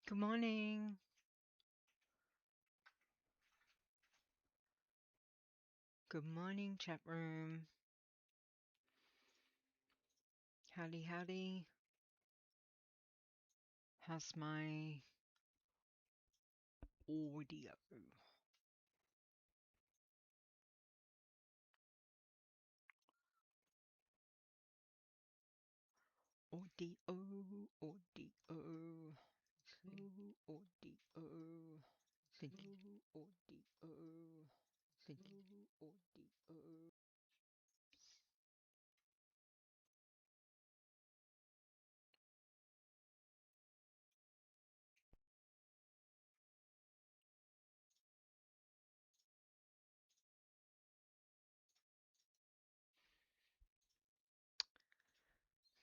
Good morning. Good morning, chat room. Howdy, howdy. How's my audio? Audio, audio, audio. Thank you, audio. Thank you, audio.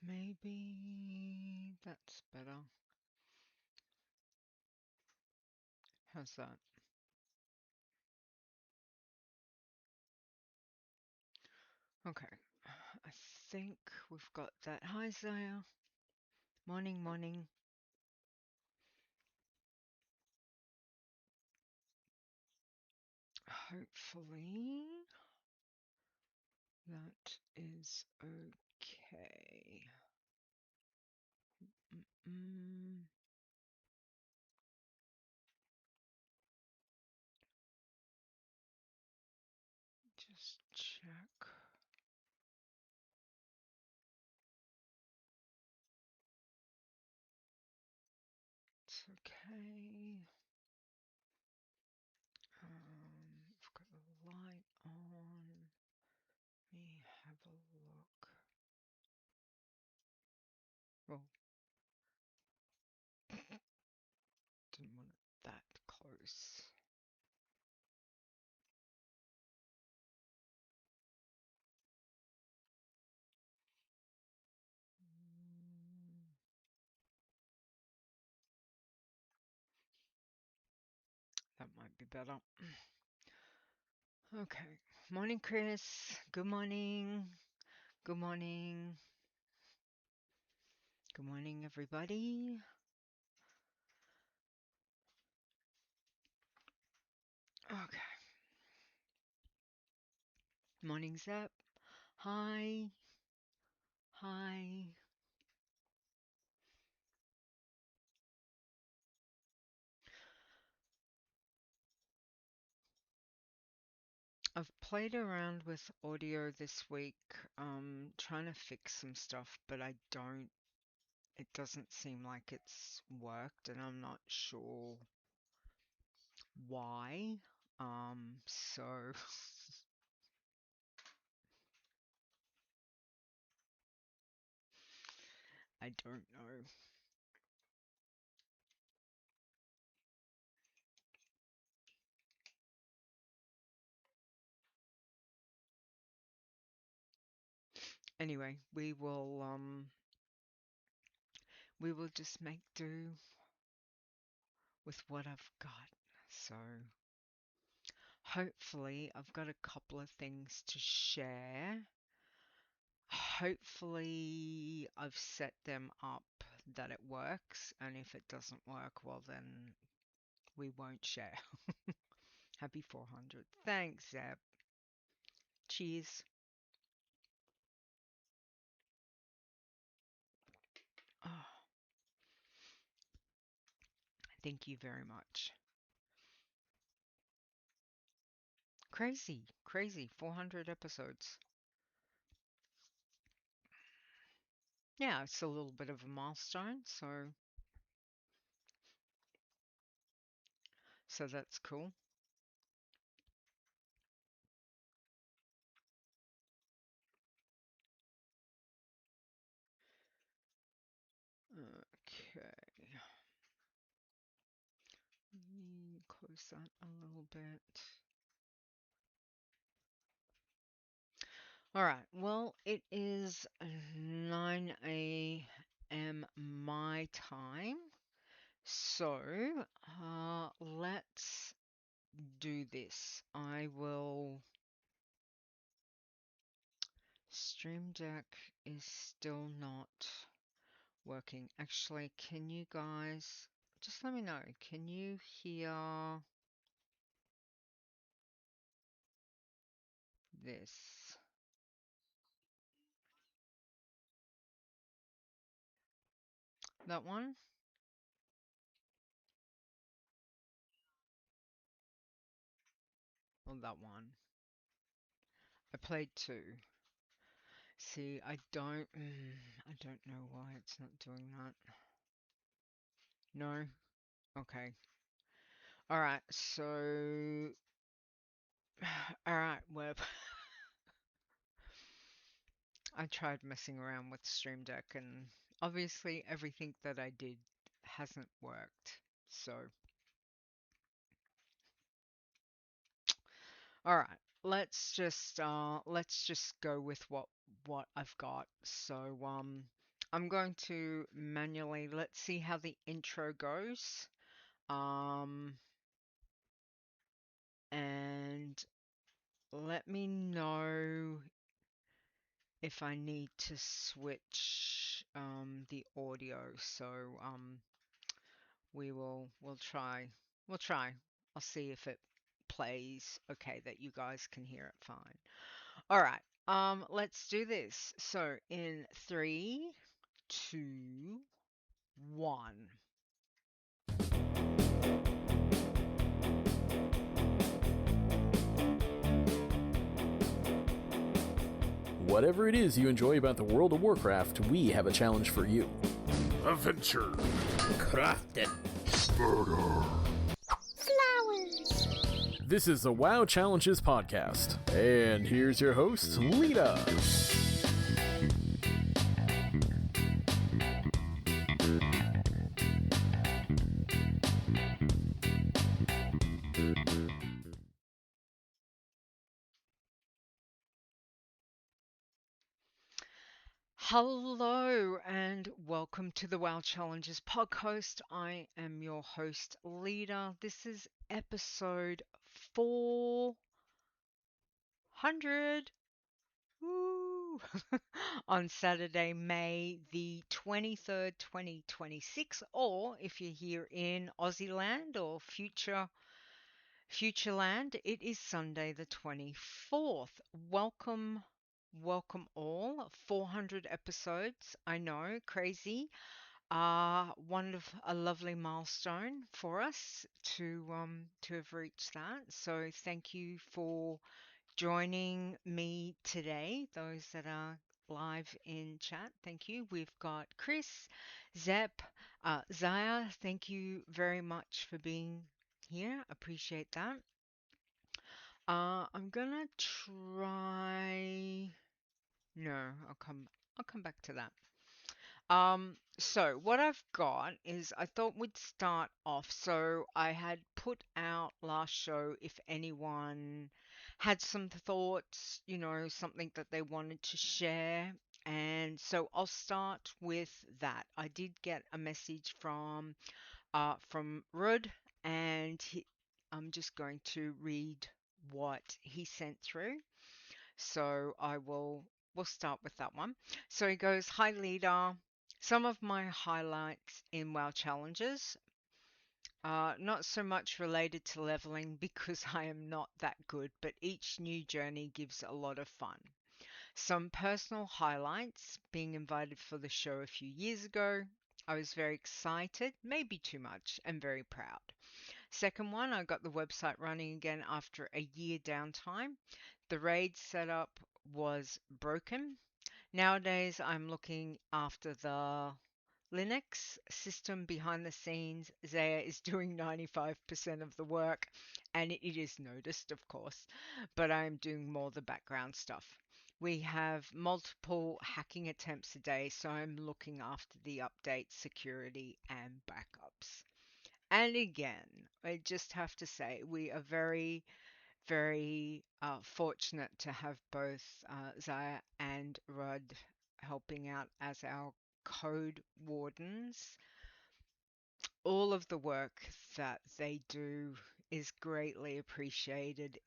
Maybe that's better. How's that? Okay. I think we've got that. Hi, Zaya. Morning, morning. Hopefully that is okay. Mm-mm. Just check. It's okay. I've got the light on. Let me have a look. Oh, didn't want it that close. That might be better. Okay. Morning, Chris. Good morning. Good morning. Good morning, everybody. Okay. Morning, Zep. Hi. Hi. I've played around with audio this week, trying to fix some stuff, but it doesn't seem like it's worked, and I'm not sure why. So I don't know. Anyway, we will just make do with what I've got. So hopefully I've got a couple of things to share. Hopefully I've set them up that it works, and if it doesn't work, well then we won't share. Happy 400. Thanks, Zeb. Cheers. Oh, thank you very much. Crazy, crazy. 400 episodes. Yeah, it's a little bit of a milestone, so that's cool. Okay. Close that a little bit. Alright, well, it is 9 a.m. my time, so let's do this. I will... Stream Deck is still not working. Actually, can you guys just let me know. Can you hear this? That one? Or that one? I played two. See, I don't know why it's not doing that. No? Okay. Alright, so... Alright, web. I tried messing around with Stream Deck and obviously everything that I did hasn't worked. So, alright, let's just go with what I've got. So, I'm going to manually, let's see how the intro goes. And let me know if I need to switch the audio. So we'll try. We'll try. I'll see if it plays okay that you guys can hear it fine. All right. Let's do this. So in 3, 2, 1. Whatever it is you enjoy about the World of Warcraft, we have a challenge for you. Adventure. Crafting. Murder. Flowers. This is the WoW Challenges podcast. And here's your host, Leeta. Hello and welcome to the WoW Challenges podcast. I am your host, Leeta. This is episode 400. Woo! On Saturday, May the 23rd, 2026, or if you're here in Aussie land or future land, it is Sunday the 24th. Welcome all. 400 episodes. I know, crazy. A lovely milestone for us to have reached that. So thank you for joining me today. Those that are live in chat, thank you. We've got Chris, Zep, Zaya. Thank you very much for being here. Appreciate that. I'm gonna try. No, I'll come back to that. So what I've got is I thought we'd start off. So I had put out last show if anyone had some thoughts, something that they wanted to share. And so I'll start with that. I did get a message from Rud, and I'm just going to read what he sent through. So we'll start with that one. So he goes, "Hi leader, some of my highlights in WoW challenges, not so much related to leveling because I am not that good, but each new journey gives a lot of fun. Some personal highlights, being invited for the show a few years ago. I was very excited, maybe too much, and very proud. Second one, I got the website running again after a year downtime. The raid setup was broken. Nowadays, I'm looking after the Linux system behind the scenes. Zaya is doing 95% of the work, and it is noticed, of course, but I'm doing more the background stuff. We have multiple hacking attempts a day, so I'm looking after the update, security, and backups. And again, I just have to say, we are very fortunate to have both Zaya and Rud helping out as our code wardens. All of the work that they do is greatly appreciated.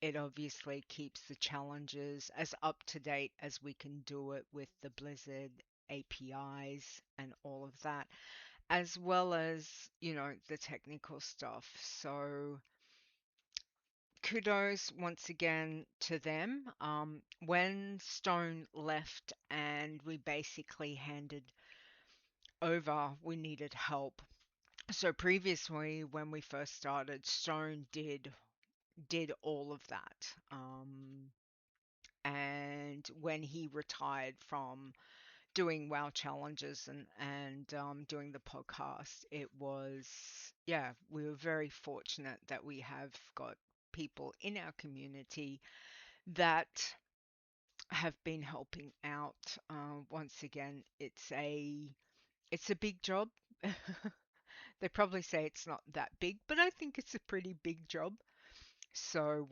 It obviously keeps the challenges as up to date as we can do it with the Blizzard APIs and all of that. as well as, the technical stuff. So kudos once again to them. When Stone left and we basically handed over, we needed help. So previously, when we first started, Stone did all of that. And when he retired from doing WoW challenges and doing the podcast, it was, yeah, we were very fortunate that we have got people in our community that have been helping out. Once again, it's a big job. They probably say it's not that big, but I think it's a pretty big job. So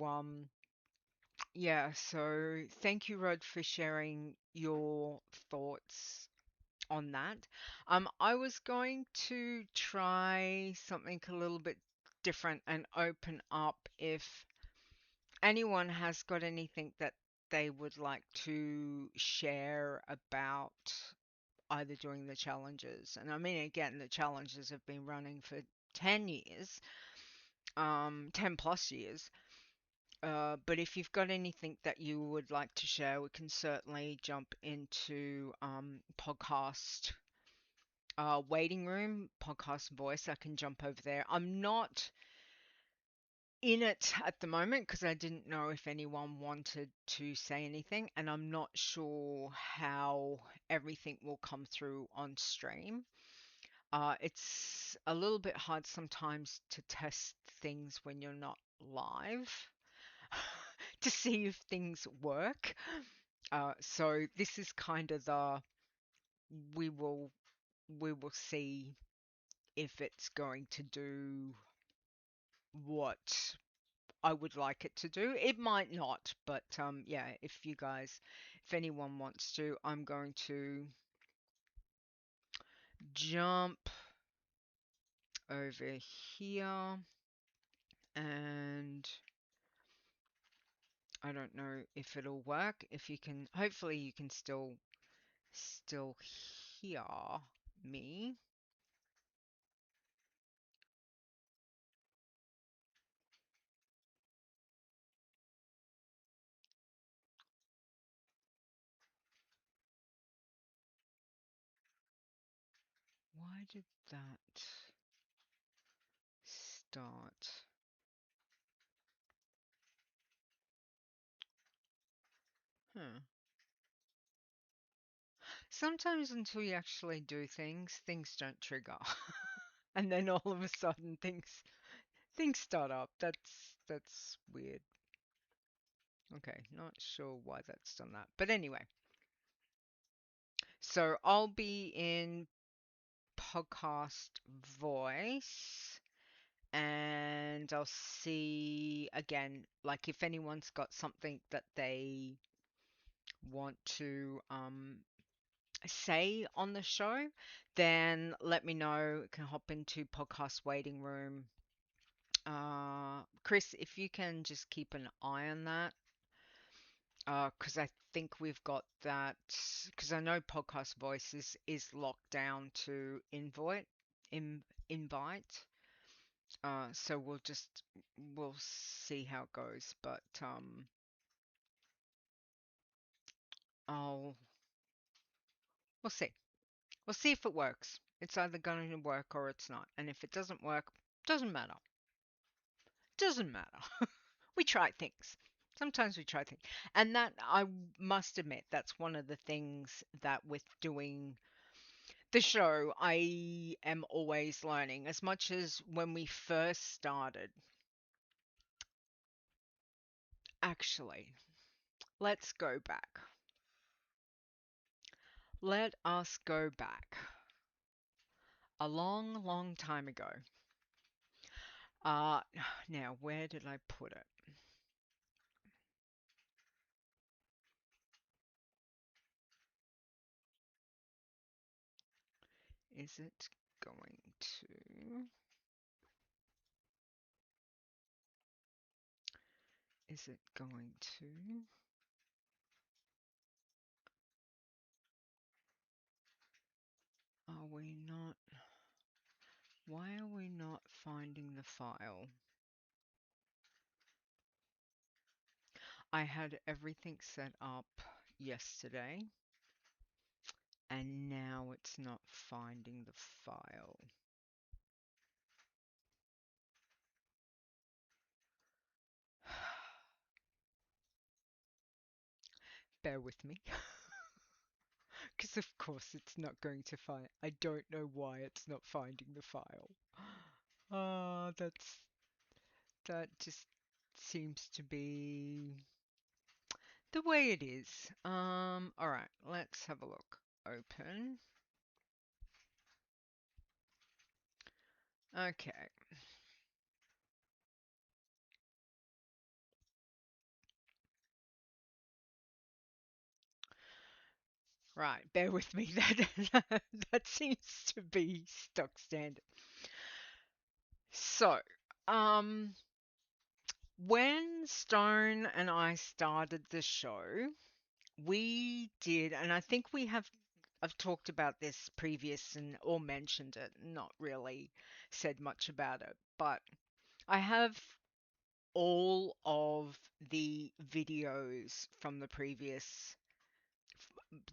yeah, so thank you, Rod, for sharing your thoughts on that. I was going to try something a little bit different and open up if anyone has got anything that they would like to share about either doing the challenges. And I mean, again, the challenges have been running for 10 years, 10 plus years. But if you've got anything that you would like to share, we can certainly jump into podcast waiting room, podcast voice. I can jump over there. I'm not in it at the moment because I didn't know if anyone wanted to say anything, and I'm not sure how everything will come through on stream. It's a little bit hard sometimes to test things when you're not live to see if things work. So this is kind of the we will we will see if it's going to do what I would like it to do. It might not, but yeah, if anyone wants to, I'm going to jump over here and I don't know if it'll work. If you can, hopefully you can still hear me. Why did that start? Huh. Sometimes until you actually do things, things don't trigger. And then all of a sudden things start up. That's weird. Okay, not sure why that's done that. But anyway, so I'll be in podcast voice and I'll see again, like if anyone's got something that they want to say on the show, then let me know. You can hop into podcast waiting room. Chris, if you can just keep an eye on that, because I think we've got that. Because I know podcast voices is locked down to invite. So we'll see how it goes, but I'll we'll see. We'll see if it works. It's either going to work or it's not. And if it doesn't work, doesn't matter. Doesn't matter. We try things. Sometimes we try things. And that, I must admit, that's one of the things that with doing the show, I am always learning. As much as when we first started, actually, let's go back. Let us go back a long, long time ago. Uh, Now, where did I put it? Is it going to? Is it going to? Are we not? Why are we not finding the file? I had everything set up yesterday, and now it's not finding the file. Bear with me. Because of course it's not going to find. I don't know why it's not finding the file. That just seems to be the way it is. All right, let's have a look. Open. Okay. Right, bear with me. That seems to be stock standard. So, um, when Stone and I started the show, we did, and I think I've talked about this previous and or mentioned it, not really said much about it, but I have all of the videos from the previous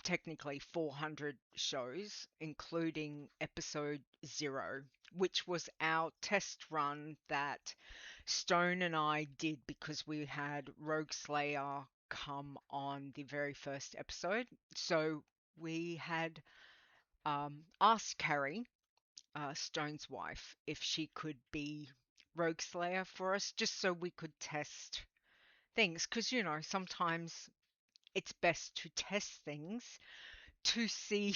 technically 400 shows, including episode 0, which was our test run that Stone and I did because we had Rogue Slayer come on the very first episode. So we had asked Carrie, Stone's wife, if she could be Rogue Slayer for us, just so we could test things. Because, sometimes it's best to test things to see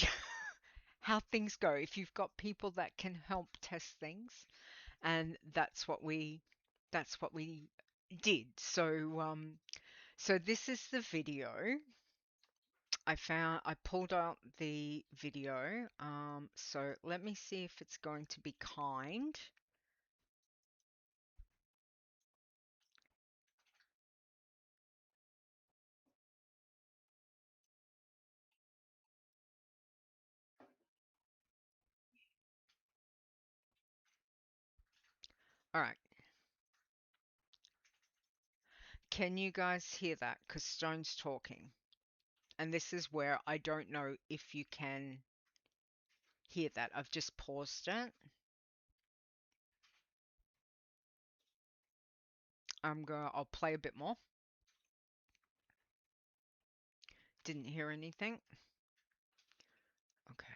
how things go. If you've got people that can help test things, and that's what we did. So this is the video. I pulled out the video. So let me see if it's going to be kind. All right. Can you guys hear that? Because Stone's talking. And this is where I don't know if you can hear that. I've just paused it. I'll play a bit more. Didn't hear anything. Okay.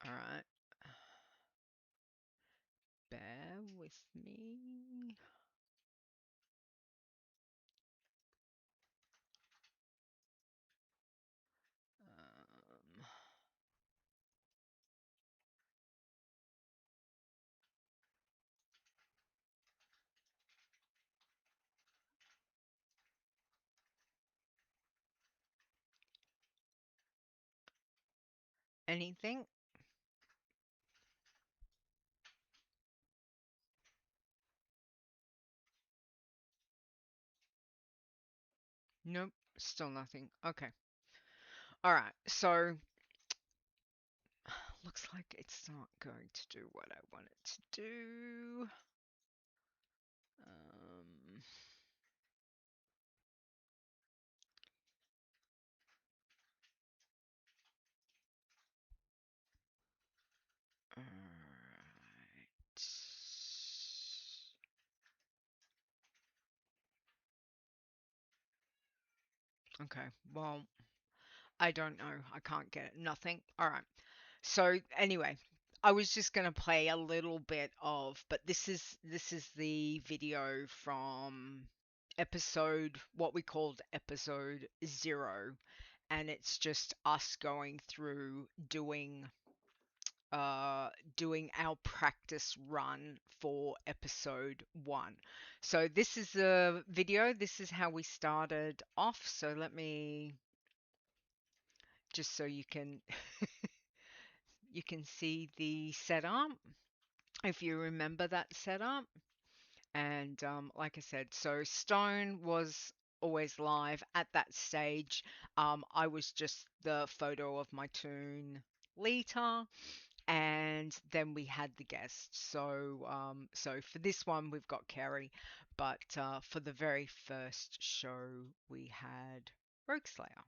All right. Bear with me. Um, Anything? Nope. Still nothing. Okay. All right. So looks like it's not going to do what I want it to do. Um, all right. Okay. Well, I don't know. I can't get it. Nothing. All right. So anyway, I was just going to play a little bit of, but this is the video from episode what we called episode 0, and it's just us going through doing our practice run for episode 1. So this is the video. This is how we started off. So let me just so you can you can see the setup if you remember that setup. And like I said, so Stone was always live. At that stage, I was just the photo of my toon Leeta, and then we had the guests. So for this one we've got Kerry, but for the very first show we had Rogue Slayer,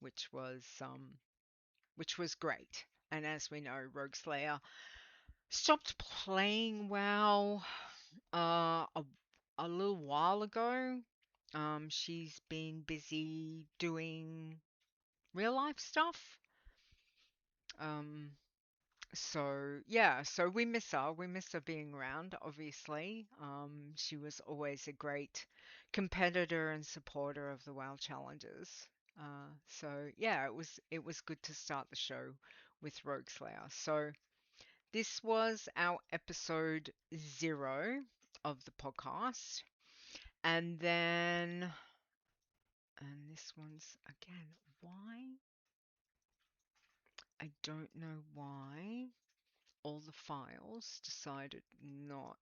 which was great. And as we know, Rogue Slayer stopped playing WoW a little while ago. She's been busy doing real life stuff. Um, so yeah, so we miss her. We miss her being around, obviously. She was always a great competitor and supporter of the WoW challenges. So yeah, it was good to start the show with Rogue Slayer. So this was our episode 0 of the podcast. And then, and this one's again, why? I don't know why all the files decided not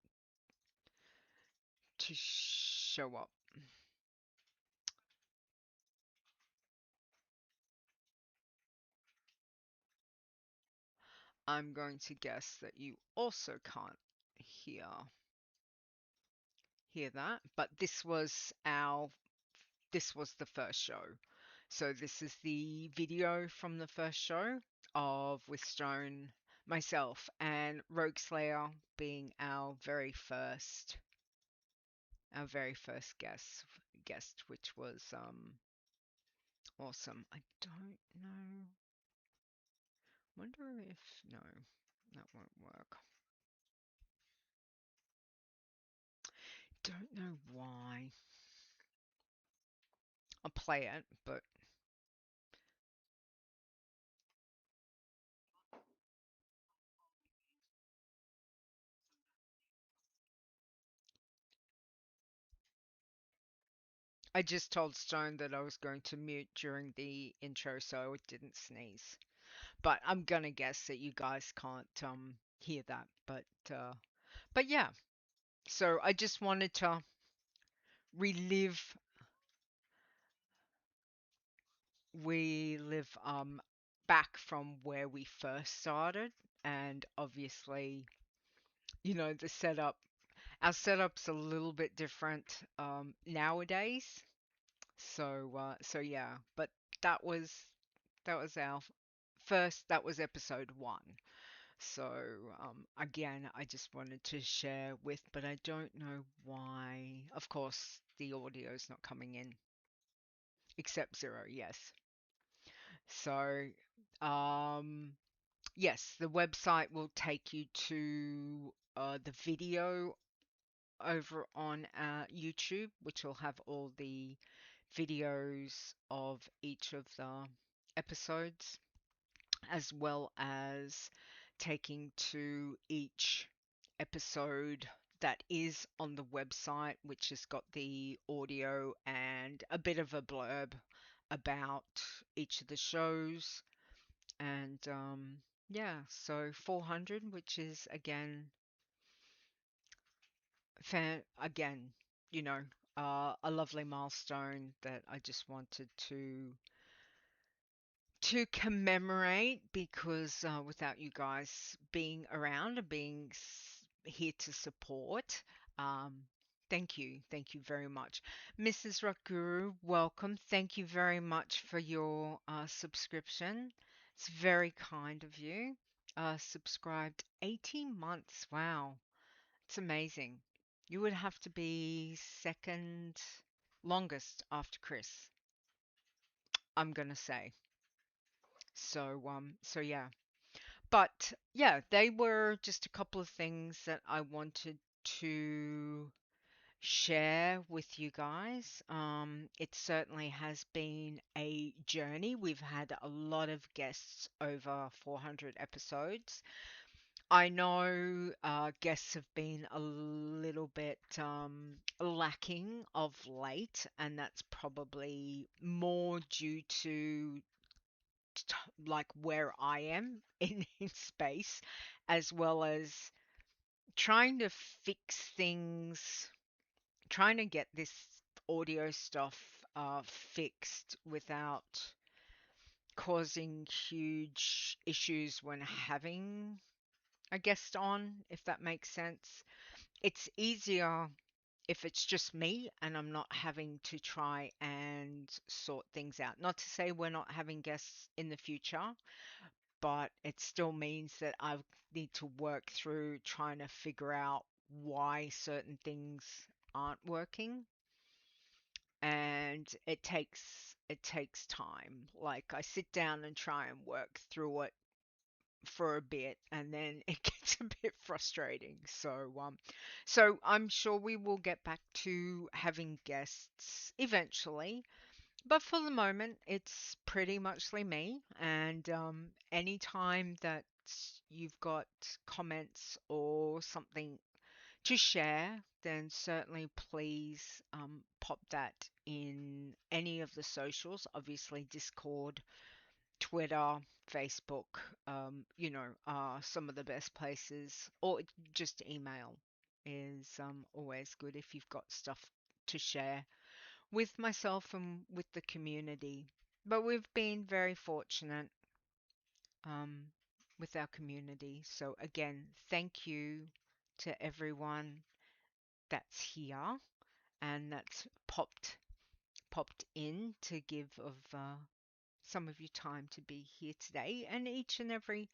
to show up. I'm going to guess that you also can't hear that, but this was the first show. So this is the video from the first show of with Stone, myself, and Rogue Slayer being our very first guest, which was awesome. I don't know. Wonder if no, that won't work. Don't know why. I'll play it, but I just told Stone that I was going to mute during the intro so it didn't sneeze. But I'm gonna guess that you guys can't hear that. But yeah. So I just wanted to relive we live back from where we first started, and obviously, the setup our setup's a little bit different nowadays. So yeah, but that was our first. That was episode 1. So again, I just wanted to share with, but I don't know why. Of course, the audio's not coming in except 0. Yes. So yes, the website will take you to the video over on YouTube, which will have all the videos of each of the episodes, as well as taking to each episode that is on the website, which has got the audio and a bit of a blurb about each of the shows. And yeah, so 400, which is again, you know, a lovely milestone that I just wanted to commemorate because without you guys being around and being here to support, thank you very much, Mrs. Rockguru. Welcome. Thank you very much for your subscription. It's very kind of you. Subscribed 18 months. Wow, it's amazing. You would have to be second longest after Chris, I'm gonna say. So yeah. But yeah, they were just a couple of things that I wanted to share with you guys. It certainly has been a journey. We've had a lot of guests over 400 episodes. I know guests have been a little bit lacking of late, and that's probably more due to like where I am in space, as well as trying to fix things, trying to get this audio stuff fixed without causing huge issues when having a guest on, if that makes sense. It's easier if it's just me and I'm not having to try and sort things out. Not to say we're not having guests in the future, but it still means that I need to work through trying to figure out why certain things aren't working. And it takes time. Like I sit down and try and work through it for a bit and then it gets a bit frustrating. So I'm sure we will get back to having guests eventually. But for the moment, it's pretty muchly me. And anytime that you've got comments or something to share, then certainly please pop that in any of the socials. Obviously, Discord, Twitter, Facebook, some of the best places, or just email is always good if you've got stuff to share with myself and with the community. But we've been very fortunate um, with our community. So again, thank you to everyone that's here and that's popped in to give of some of your time to be here today and each and every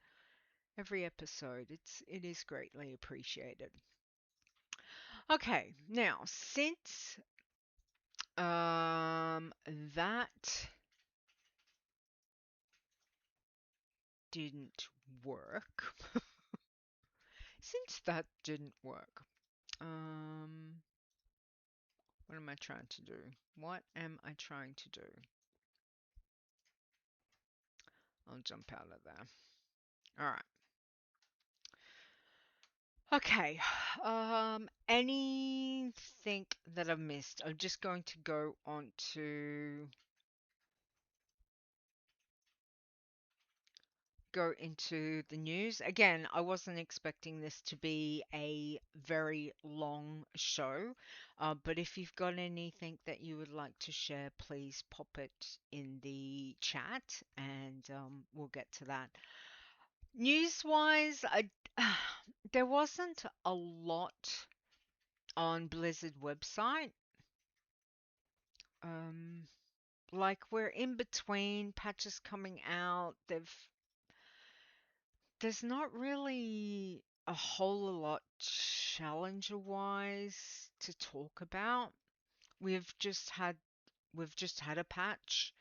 episode. It is greatly appreciated. Okay, now since that didn't work, since that didn't work, um, what am I trying to do? What am I trying to do? I'll jump out of there. All right. Okay. Anything that I've missed? I'm just going to go into the news. Again, I wasn't expecting this to be a very long show, but if you've got anything that you would like to share, please pop it in the chat and we'll get to that. News-wise, there wasn't a lot on Blizzard website. Um, like we're in between patches coming out. There's not really a whole lot challenger-wise to talk about. We've just had we've just had a patch.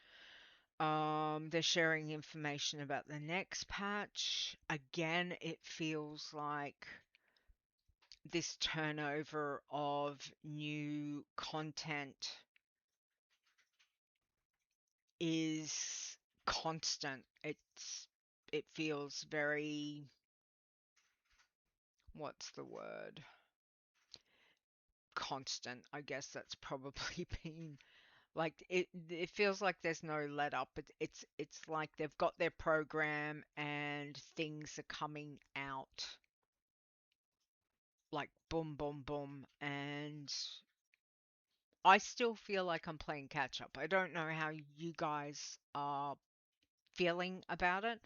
They're sharing information about the next patch. Again, it feels like this turnover of new content is constant. It feels very, what's the word? Constant. I guess that's probably been like it feels like there's no let up. It's like they've got their program and things are coming out like boom boom boom, and I still feel like I'm playing catch up. I don't know how you guys are feeling about it,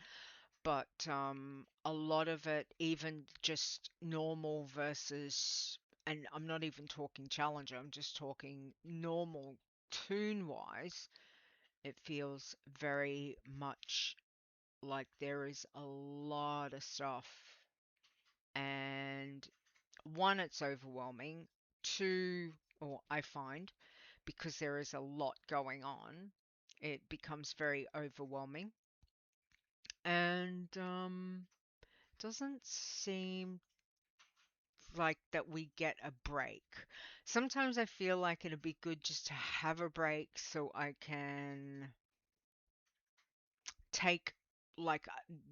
but a lot of it, even just normal versus, and I'm not even talking challenger, I'm just talking normal tune wise, it feels very much like there is a lot of stuff. And one, it's overwhelming. Two, or I find, because there is a lot going on, it becomes very overwhelming. And doesn't seem like that we get a break. Sometimes I feel like it'd be good just to have a break so I can take like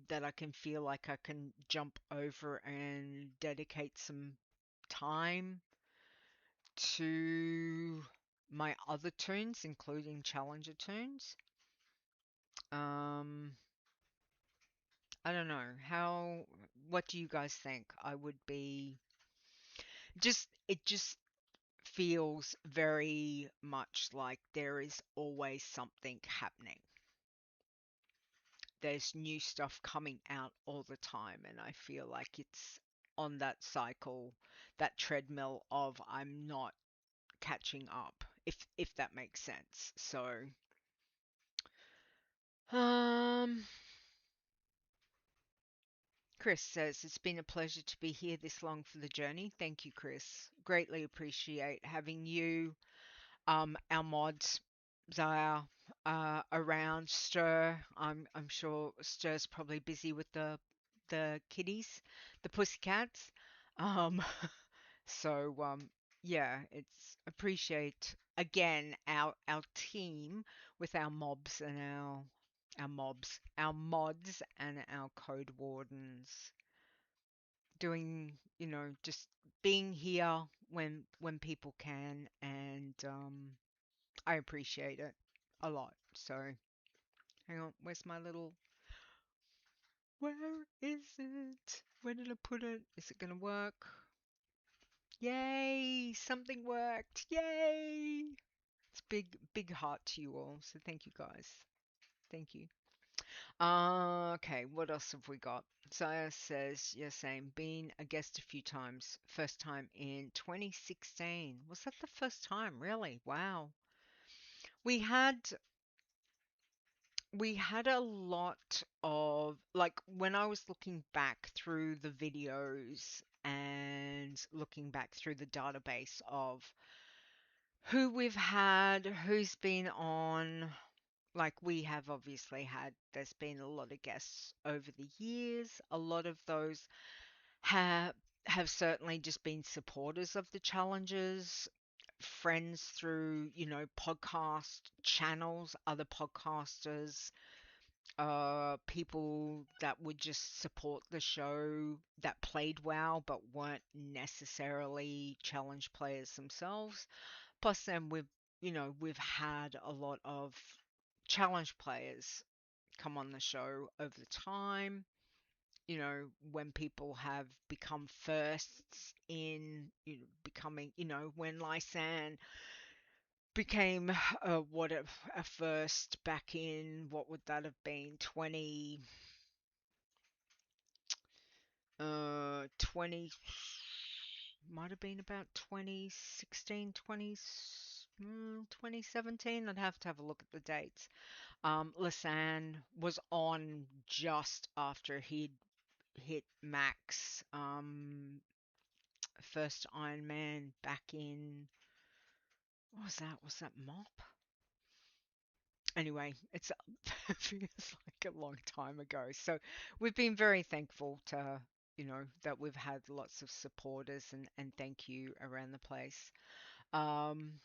that I can feel like I can jump over and dedicate some time to my other tunes, including challenger tunes. Um, I don't know what do you guys think? I would be just it just feels very much like there is always something happening. There's new stuff coming out all the time, and I feel like it's on that cycle, that treadmill of I'm not catching up, if that makes sense. So, um, Chris says it's been a pleasure to be here this long for the journey. Thank you, Chris. Greatly appreciate having you, our mods, Zaya, around Stir. I'm sure Stir's probably busy with the kitties, the pussycats. Um, so yeah, it's appreciate again our team with our mobs and our mods and our code wardens doing, just being here when people can, and I appreciate it a lot. So hang on, where's my little, where is it? Where did I put it? Is it gonna work? Yay! Something worked! Yay! It's big heart to you all. So thank you guys. Thank you. Okay, what else have we got? Zaya says, yeah, same. Been a guest a few times. First time in 2016. Was that the first time? Really? Wow. We had we had a lot of, like, when I was looking back through the videos and looking back through the database of who we've had, who's been on. Like, we have obviously had, there's been a lot of guests over the years. A lot of those have have certainly just been supporters of the challenges, friends through, podcast channels, other podcasters, people that would just support the show that played WoW but weren't necessarily challenge players themselves. Plus, then we've had a lot of challenge players come on the show over the time. When people have become firsts in, becoming, when Lysan became a first back in, what would that have been, 20 might have been about 2016, 2017. I'd have to have a look at the dates. Lisanne was on just after he'd hit max, first Iron Man back in, what was that? Was that Mop? Anyway, it feels like a long time ago. So we've been very thankful to, that we've had lots of supporters, and thank you around the place. Um,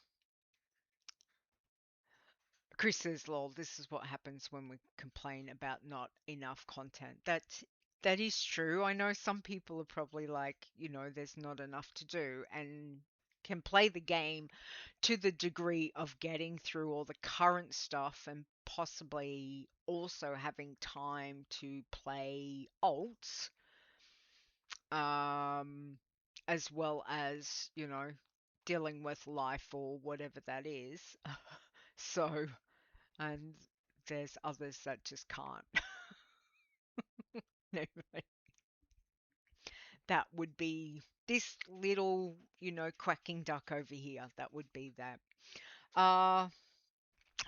Chris says, "Lol, this is what happens when we complain about not enough content." That is true. I know some people are probably like, there's not enough to do, and can play the game to the degree of getting through all the current stuff and possibly also having time to play alts, um, as well as, dealing with life or whatever that is. So, and there's others that just can't. Anyway, that would be this little, quacking duck over here. That would be that. Uh,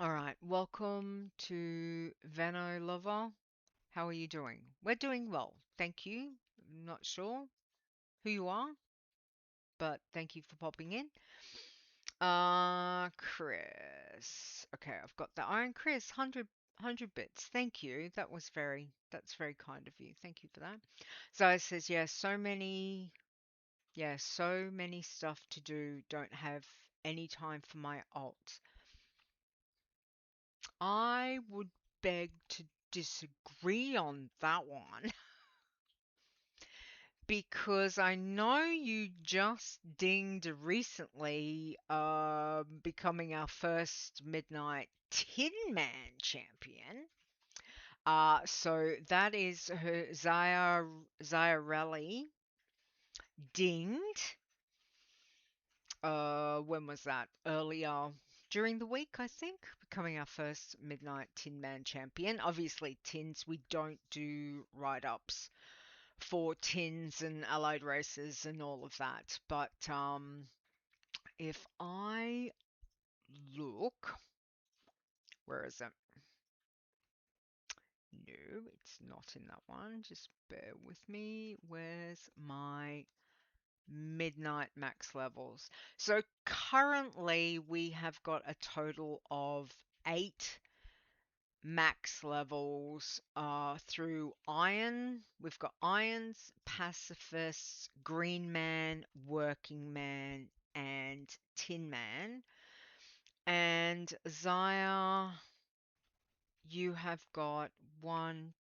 all right. Welcome to Vano Lover. How are you doing? We're doing well. Thank you. I'm not sure who you are, but thank you for popping in. Chris. Okay, I've got the Iron Chris, 100 bits. Thank you. That's very kind of you. Thank you for that. Zaya says, yeah, so many stuff to do. Don't have any time for my alt. I would beg to disagree on that one because I know you just dinged recently, becoming our first Midnight Tin Man champion. So that is her Xayarallii dinged. When was that? Earlier during the week, I think, becoming our first Midnight Tin Man champion. Obviously, tins, we don't do write-ups for tins and allied races and all of that. But if I look, where is it? No, it's not in that one. Just bear with me. Where's my midnight max levels? So currently we have got a total of 8 max levels through Iron. We've got Irons, Pacifists, Green Man, Working Man, and Tin Man. And Xayar, you have got 1,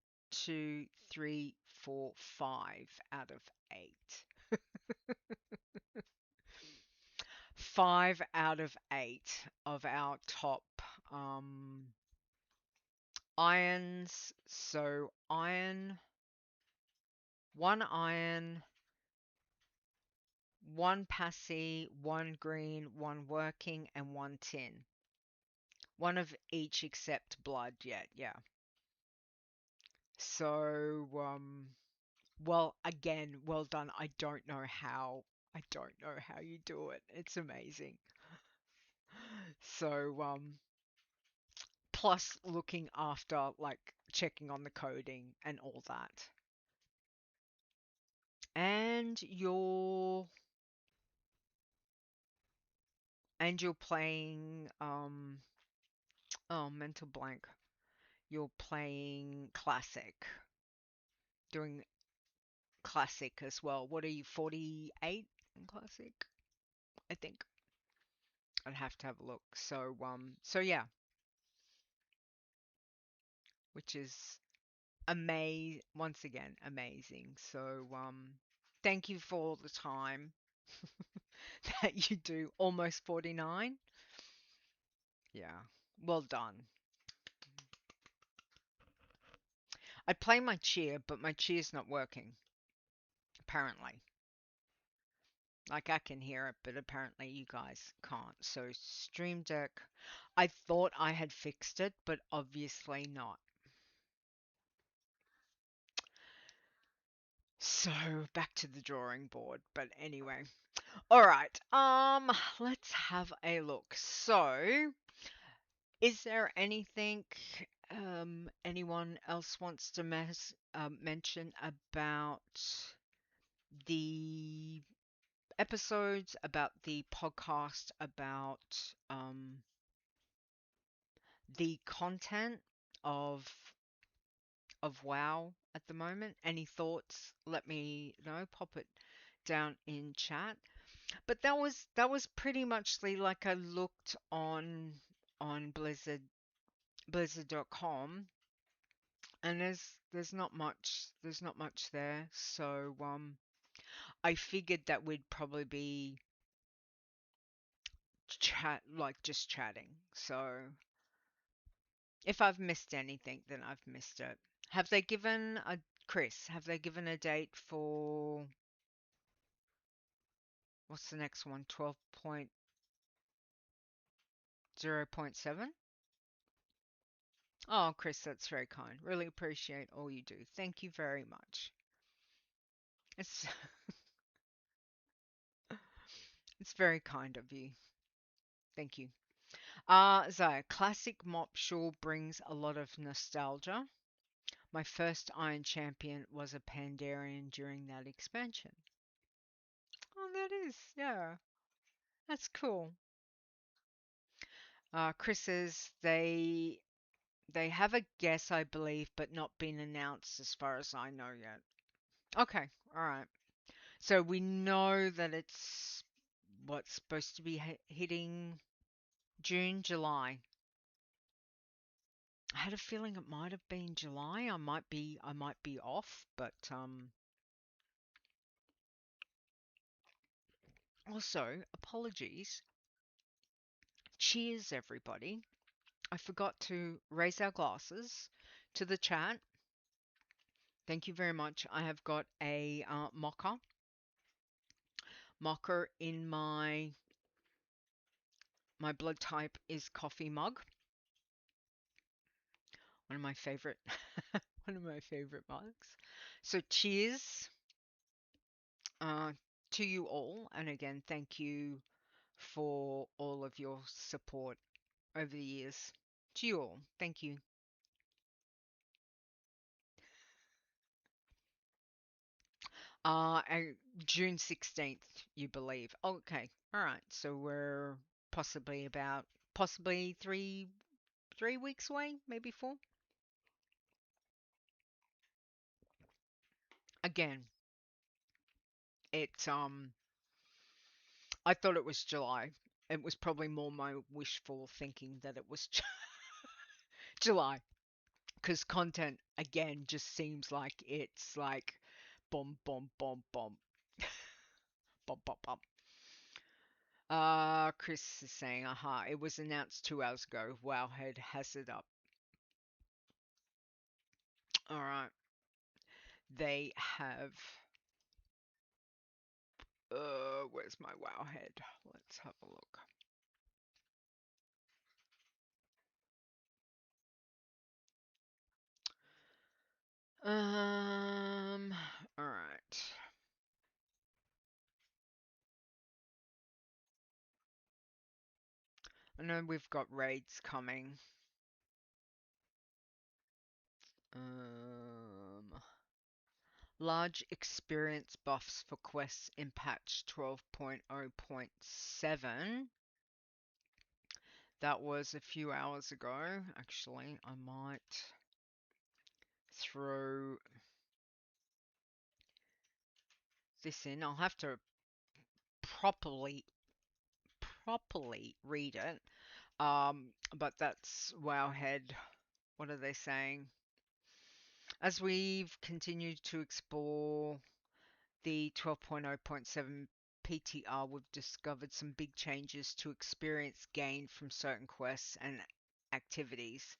2, 3, 4, 5 out of 8. 5 out of 8 of our top irons. So iron, 1 passy, 1 green, 1 working, and 1 tin. One of each except blood yet, yeah. So, well, again, well done. I don't know how you do it. It's amazing. So, plus looking after, like, checking on the coding and all that. And you're playing, oh, mental blank. You're playing classic, doing classic as well. What are you, 48 in classic? I think. I'd have to have a look. So yeah, which is once again amazing. So thank you for all the time that you do. Almost 49. Yeah, well done. I play my cheer, but my cheer's not working. Apparently. Like I can hear it, but apparently you guys can't. So Stream Deck, I thought I had fixed it, but obviously not. So back to the drawing board. But anyway. Alright, let's have a look. So, is there anything anyone else wants to mention about the episodes, about the podcast, about the content of WoW at the moment? Any thoughts? Let me know. Pop it down in chat. But that was pretty much like I looked on Blizzard.com, and there's not much there. So I figured that we'd probably be just chatting. So if I've missed anything, then I've missed it. Have they given a Chris, have they given a date for what's the next one? 12.0.7? Oh, Chris, that's very kind. Really appreciate all you do. Thank you very much. It's it's very kind of you. Thank you. Zaya, classic mop sure brings a lot of nostalgia. My first Iron Champion was a Pandarian during that expansion. Oh, that is, yeah, that's cool. Chris says they have a guess, I believe, but not been announced as far as I know yet. Okay, all right. So we know that it's what's supposed to be hitting June, July. I had a feeling it might have been July. I might be off, but also apologies. Cheers everybody. I forgot to raise our glasses to the chat. Thank you very much. I have got a mocker in my My blood type is coffee mug. One of my favorite one of my favorite mugs. So cheers uh, to you all, and again, thank you for all of your support over the years. To you all, thank you. And June 16th, you believe. Okay, all right. So we're possibly three weeks away, maybe four. Again, it's I thought it was July. It was probably more my wishful thinking that it was July, because content again just seems like it's like bomb, bomb, bomb, bomb, bomb, bomb, bomb. Chris is saying, aha, it was announced 2 hours ago. Wowhead has it up. All right. They have. Where's my Wowhead? Let's have a look. All right. I know we've got raids coming. Um, Large experience buffs for quests in patch 12.0.7. That was a few hours ago. Actually, I might throw this in. I'll have to properly read it. But that's Wowhead. What are they saying? As we've continued to explore the 12.0.7 PTR, we've discovered some big changes to experience gained from certain quests and activities.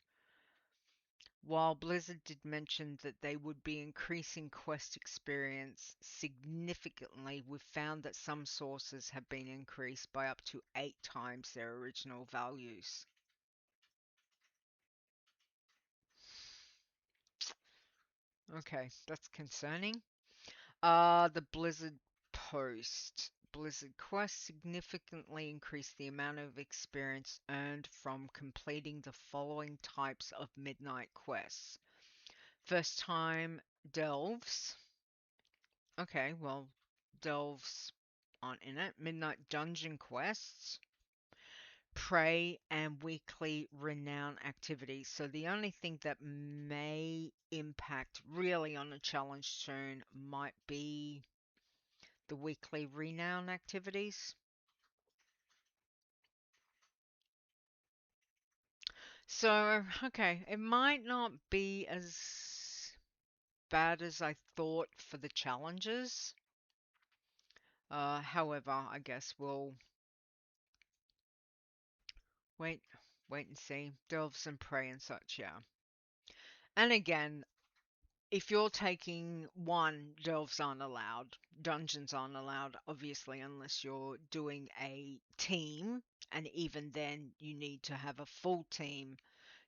While Blizzard did mention that they would be increasing quest experience significantly, we've found that some sources have been increased by up to 8 times their original values. Okay, that's concerning. The Blizzard post. Blizzard quests significantly increased the amount of experience earned from completing the following types of midnight quests. First time delves. Okay, well, delves aren't in it. Midnight dungeon quests. Prey and weekly renown activities. So the only thing that may impact really on a challenge soon might be the weekly renown activities. So, okay, it might not be as bad as I thought for the challenges. However, I guess we'll wait, wait and see. Delves and prey and such, yeah. And again, if you're taking one, delves aren't allowed, dungeons aren't allowed, obviously, unless you're doing a team, and even then, you need to have a full team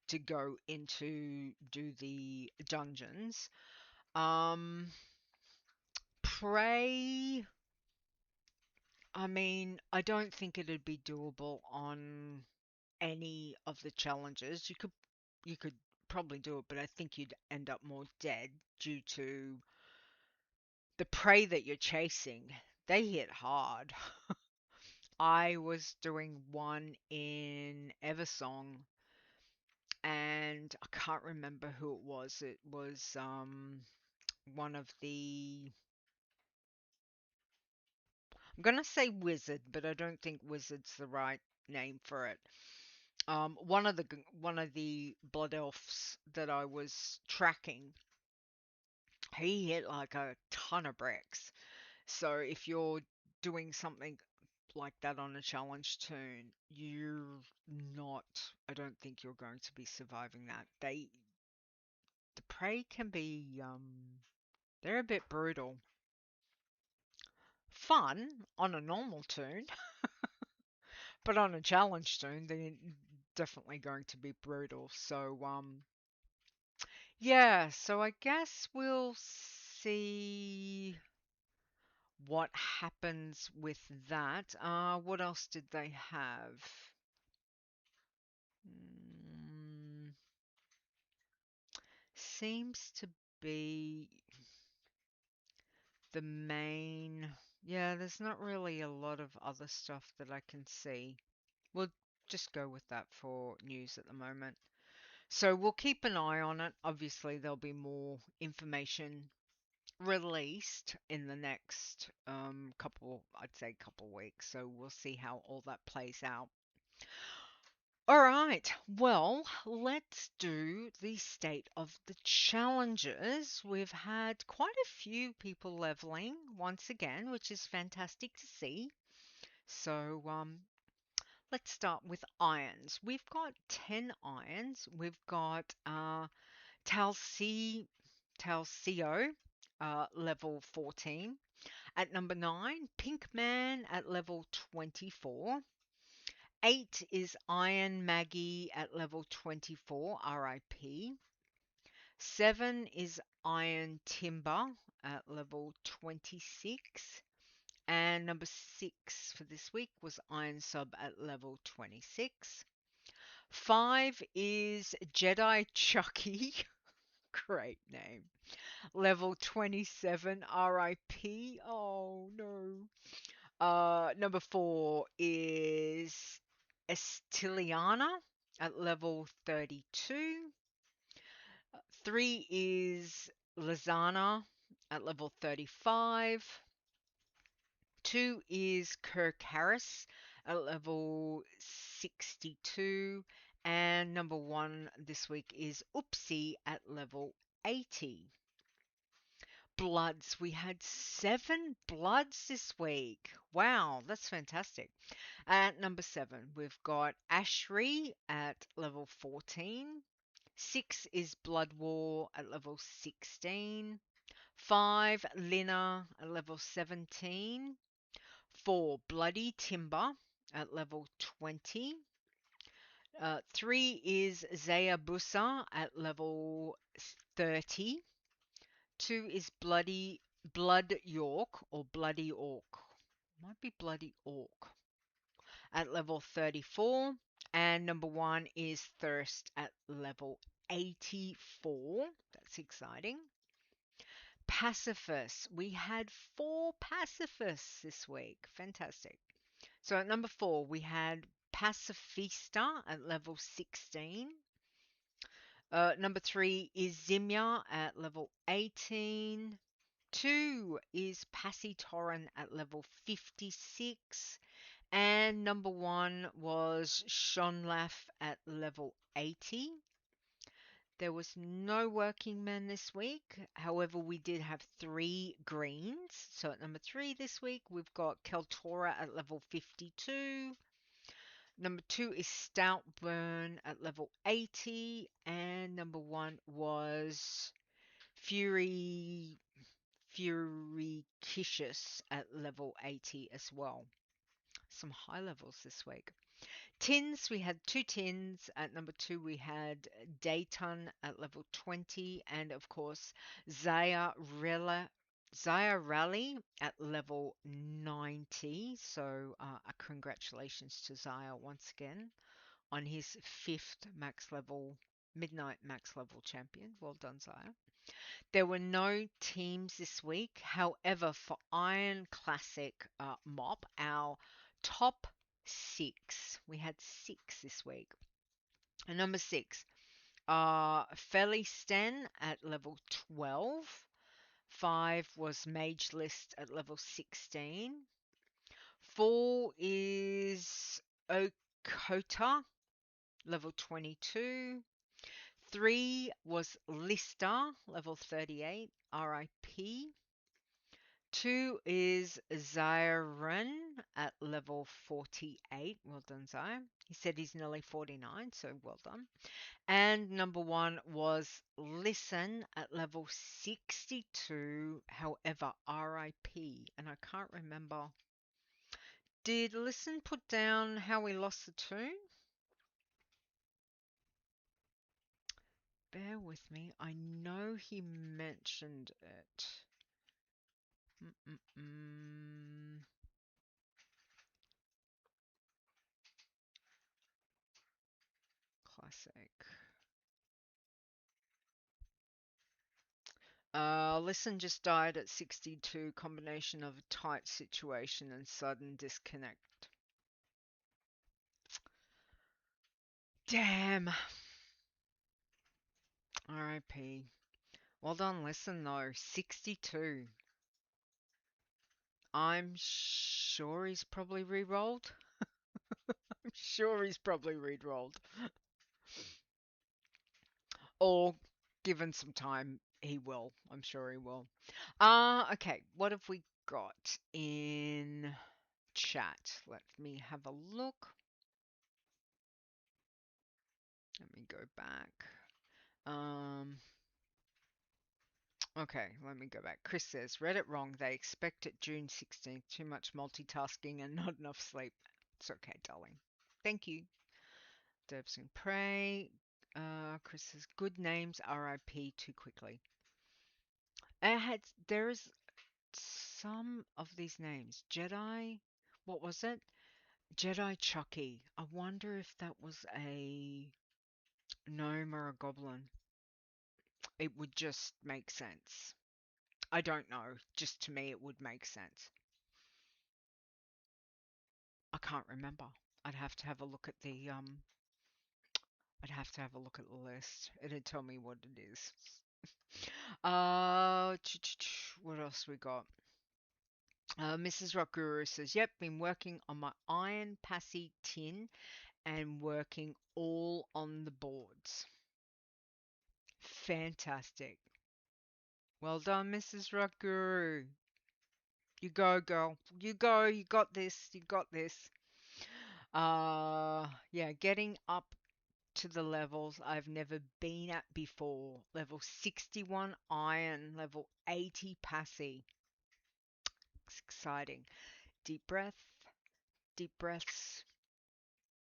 to go into do the dungeons. Prey, I mean, I don't think it'd be doable on any of the challenges. You could probably do it, but I think you'd end up more dead due to the prey that you're chasing. They hit hard. I was doing one in Eversong and I can't remember who it was. It was one of the, I'm gonna say wizard, but I don't think wizard's the right name for it. One of the blood elves that I was tracking, he hit like a ton of bricks. So if you're doing something like that on a challenge toon, you're not. I don't think you're going to be surviving that. The prey can be they're a bit brutal. Fun on a normal toon, But on a challenge soon, they're definitely going to be brutal. So, yeah, so I guess we'll see what happens with that. What else did they have? Mm, seems to be the main. Yeah, there's not really a lot of other stuff that I can see. We'll just go with that for news at the moment. So we'll keep an eye on it. Obviously, there'll be more information released in the next I'd say couple weeks. So we'll see how all that plays out. All right, well, let's do the state of the challenges. We've had quite a few people leveling once again, which is fantastic to see. So, let's start with irons. We've got 10 irons. We've got Talcio, level 14. At number 9, Pink Man at level 24. 8 is Iron Maggie at level 24, RIP. 7 is Iron Timber at level 26. And number 6 for this week was Iron Sub at level 26. 5 is Jedi Chucky. Great name. Level 27, RIP. Oh no. Number 4 is Estiliana at level 32. 3 is Lizana at level 35. 2 is Kirk Harris at level 62. And number 1 this week is Oopsie at level 80. Bloods. We had 7 bloods this week. Wow, that's fantastic. At number 7, we've got Ashri at level 14. 6 is Blood War at level 16. 5, Lina at level 17. 4, Bloody Timber at level 20. 3 is Zayabusa at level 30. 2 is Blood York or Bloody Orc. Might be Bloody Orc at level 34. And number 1 is Thirst at level 84. That's exciting. Pacifists. We had 4 pacifists this week. Fantastic. So at number 4, we had Pacifista at level 16. Number 3 is Zimya at level 18. 2 is Passy Torren at level 56. And number 1 was Shonlaf at level 80. There was no working men this week. However, we did have 3 greens. So at number 3 this week, we've got Keltora at level 52. Number 2 is Stoutburn at level 80. And number 1 was Furikicious at level 80 as well. Some high levels this week. Tins, we had 2 tins. At number 2, we had Dayton at level 20. And of course, Xayarallii at level 90. So, congratulations to Xayah once again on his 5th max level, midnight max level champion. Well done, Xayah. There were no teams this week. However, for Iron Classic Mop, our top 6, we had 6 this week. And number 6, Felisten at level 12. 5 was Mage List at level 16. 4 is Okota, level 22. 3 was Lister, level 38, RIP. 2 is Zyron at level 48. Well done, Zyron. He said he's nearly 49, so well done. And number 1 was Listen at level 62, however, RIP. And I can't remember. Did Listen put down how we lost the tune? Bear with me. I know he mentioned it. Mm-mm-mm. Classic. Listen just died at 62, combination of a tight situation and sudden disconnect. Damn. RIP. Well done, Listen though. 62. I'm sure he's probably re-rolled. I'm sure he's probably re-rolled. Or given some time, he will. I'm sure he will. Okay, what have we got in chat? Let me have a look. Let me go back. Okay, let me go back. Chris says, read it wrong. They expect it June 16th. Too much multitasking and not enough sleep. It's okay, darling. Thank you. Derbs and Pray. Chris says, good names, RIP too quickly. There is some of these names. Jedi, what was it? Jedi Chucky. I wonder if that was a gnome or a goblin. It would just make sense. I don't know. Just to me, it would make sense. I can't remember. I'd have to have a look at the I'd have to have a look at the list. It'd tell me what it is. What else we got? Mrs. Rock Guru says, yep, been working on my iron passy tin and working all on the boards. Fantastic. Well done, Mrs. Rock Guru. You go, girl. You go. You got this. You got this. Yeah, getting up to the levels I've never been at before. Level 61 iron, level 80 passy. It's exciting. Deep breath, deep breaths.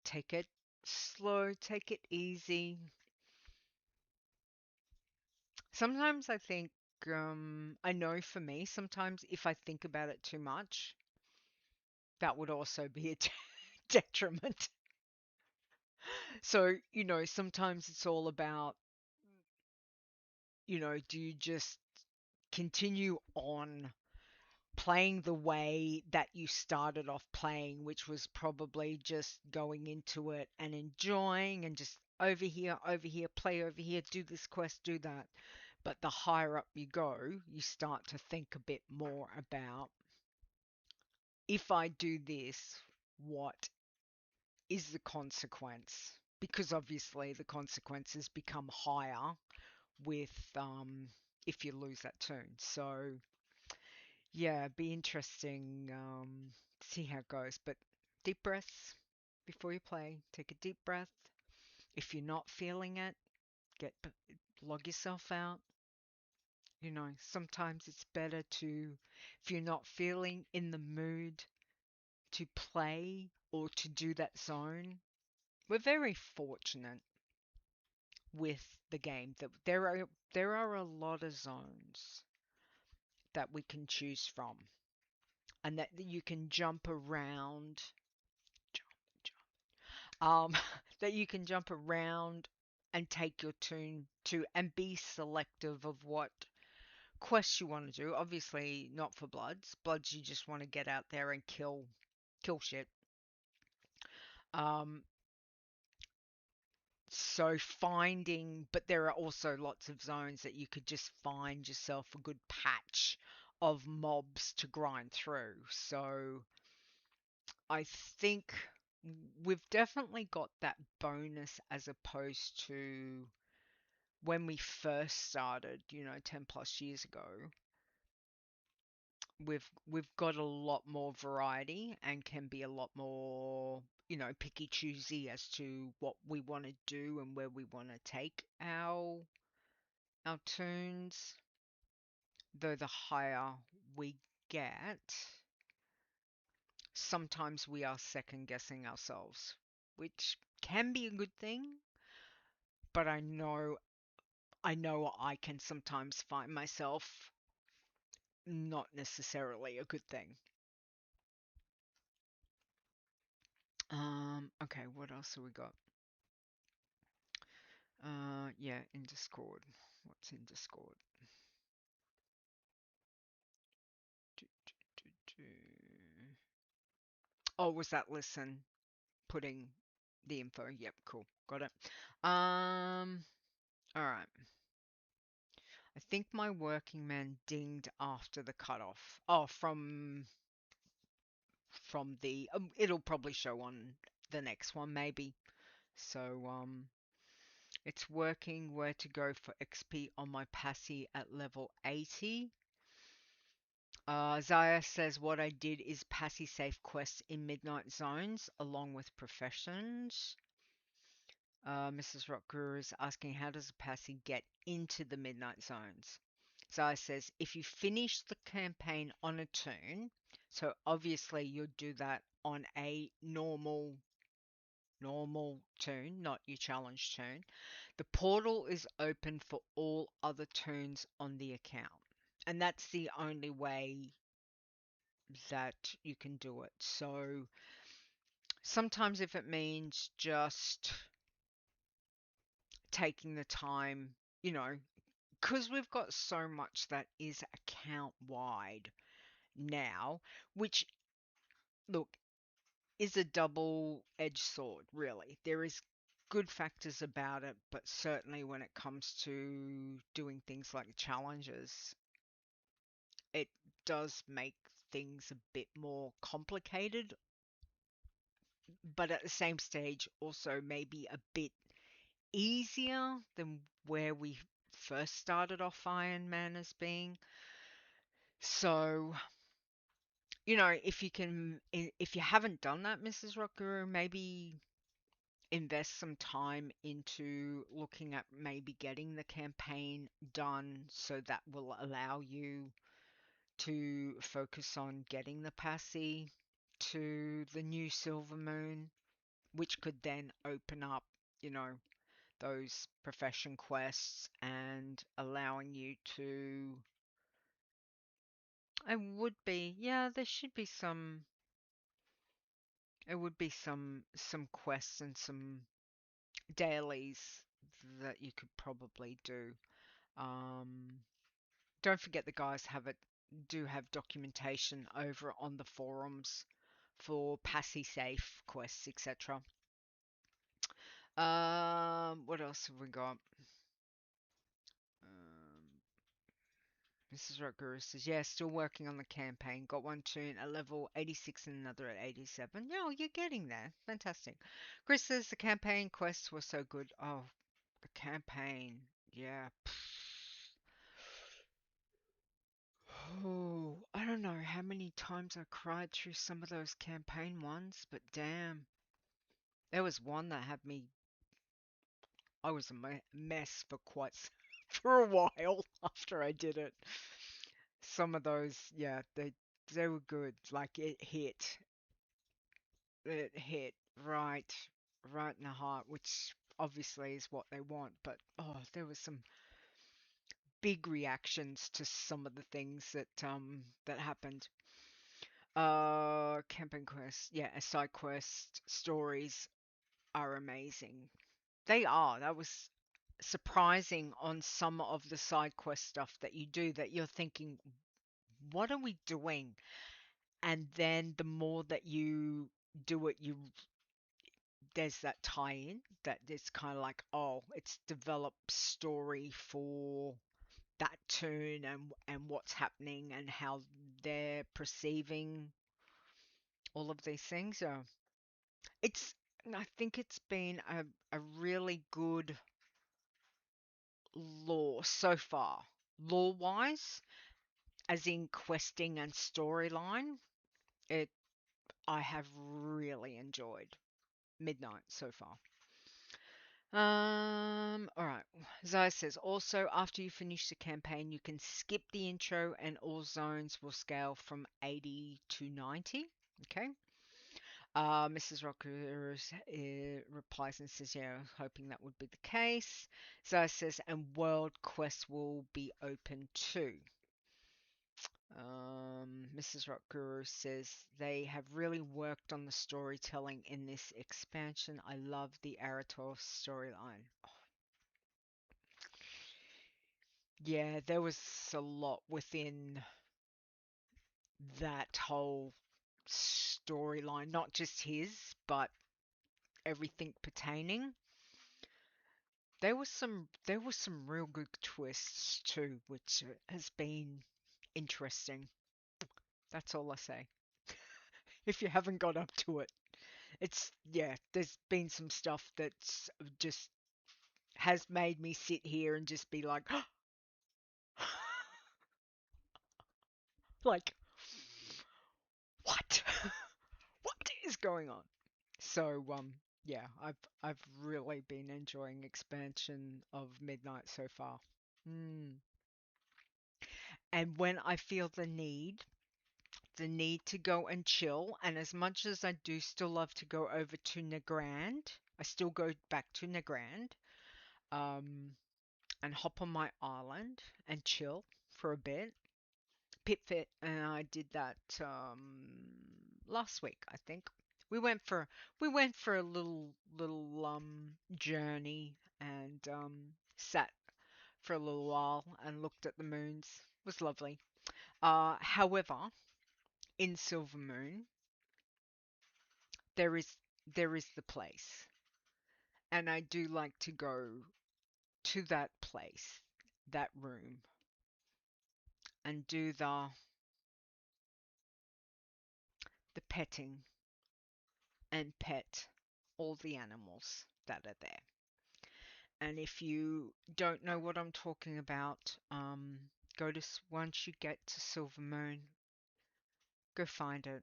Take it slow, take it easy. Sometimes I think, I know for me, sometimes if I think about it too much, that would also be a detriment. So, sometimes it's all about, do you just continue on playing the way that you started off playing, which was probably just going into it and enjoying and just over here, play over here, do this quest, do that. But the higher up you go, you start to think a bit more about, if I do this, what is the consequence? Because obviously the consequences become higher with if you lose that turn. So yeah, be interesting. See how it goes. But deep breaths before you play. Take a deep breath. If you're not feeling it, get log yourself out. Sometimes it's better to, if you're not feeling in the mood to play or to do that zone. We're very fortunate with the game that there are a lot of zones that we can choose from, and that you can jump around, that you can jump around and take your turn to, and be selective of what quests you want to do. Obviously, not for bloods. Bloods, you just want to get out there and kill shit. Um, so finding, but there are also lots of zones that you could just find yourself a good patch of mobs to grind through. So I think we've definitely got that bonus as opposed to when we first started, 10 plus years ago. We've got a lot more variety and can be a lot more, picky choosy as to what we want to do and where we want to take our tunes. Though the higher we get, sometimes we are second guessing ourselves, which can be a good thing, but I know I can sometimes find myself not necessarily a good thing. Okay, what else have we got? Yeah, in Discord. What's in Discord? Do, do, do. Oh, was that listen? Putting the info. Yep, cool. Got it. All right. I think my working man dinged after the cutoff. Oh, from the it'll probably show on the next one maybe. So it's working where to go for XP on my passy at level 80. Zaya says what I did is passy safe quests in midnight zones along with professions. Mrs. Rock Guru is asking how does a passy get into the midnight zones? Zaya says if you finish the campaign on a turn, so obviously you'll do that on a normal turn, not your challenge turn. The portal is open for all other turns on the account. And that's the only way that you can do it. So sometimes if it means just taking the time, because we've got so much that is account wide now, which, look, is a double-edged sword, really. There is good factors about it, but certainly when it comes to doing things like challenges, it does make things a bit more complicated, but at the same stage, also maybe a bit easier than where we first started off Iron Man as being. So, if you haven't done that, Mrs. Rockguru, maybe invest some time into looking at maybe getting the campaign done so that will allow you to focus on getting the passy to the new silver moon, which could then open up, those profession quests and allowing you to. It would be, yeah, there should be some. It would be some quests and some dailies that you could probably do. Um, don't forget the guys do have documentation over on the forums for passy safe quests, etc. What else have we got? Mrs. Rutgers says, yeah, still working on the campaign. Got one tune at level 86 and another at 87. No, you're getting there. Fantastic. Chris says the campaign quests were so good. Oh, the campaign. Yeah. Oh, I don't know how many times I cried through some of those campaign ones, but damn. There was one that had me. I was a mess for for a while after I did it. Some of those, yeah, they were good. Like it hit right in the heart, which obviously is what they want. But oh, there was some big reactions to some of the things that happened. Camping quest, yeah, side quest stories are amazing. They are. That was surprising on some of the side quest stuff that you do that you're thinking, what are we doing? And then the more that you do it, there's that tie-in that it's kind of like, oh, it's developed story for that turn and what's happening and how they're perceiving all of these things. So it's I think it's been a really good lore so far. Lore wise, as in questing and storyline, it I have really enjoyed Midnight so far. Alright. Zaya says also after you finish the campaign you can skip the intro and all zones will scale from 80 to 90. Okay. Mrs. Rocker replies and says, yeah, I was hoping that would be the case. Zaya says, and World Quest will be open too. Mrs. Rock Guru says they have really worked on the storytelling in this expansion. I love the Arator storyline. Oh, yeah, there was a lot within that whole storyline, not just his, but everything pertaining. There was some real good twists too, which has been interesting. That's all I say. If you haven't got up to it. It's yeah, there's been some stuff that's just has made me sit here and just be like like what? What is going on? So yeah, I've really been enjoying expansion of Midnight so far. Mm. And when I feel the need to go and chill, and as much as I do still love to go over to Nagrand, I still go back to Nagrand. Um and hop on my island and chill for a bit. Pit Fit and I did that last week, I think. We went for a little journey and sat for a little while and looked at the moons. It was lovely. However, in Silver Moon there is the place, and I do like to go to that place, that room, and do the petting and pet all the animals that are there. And if you don't know what I'm talking about, go to once you get to Silver Moon, go find it.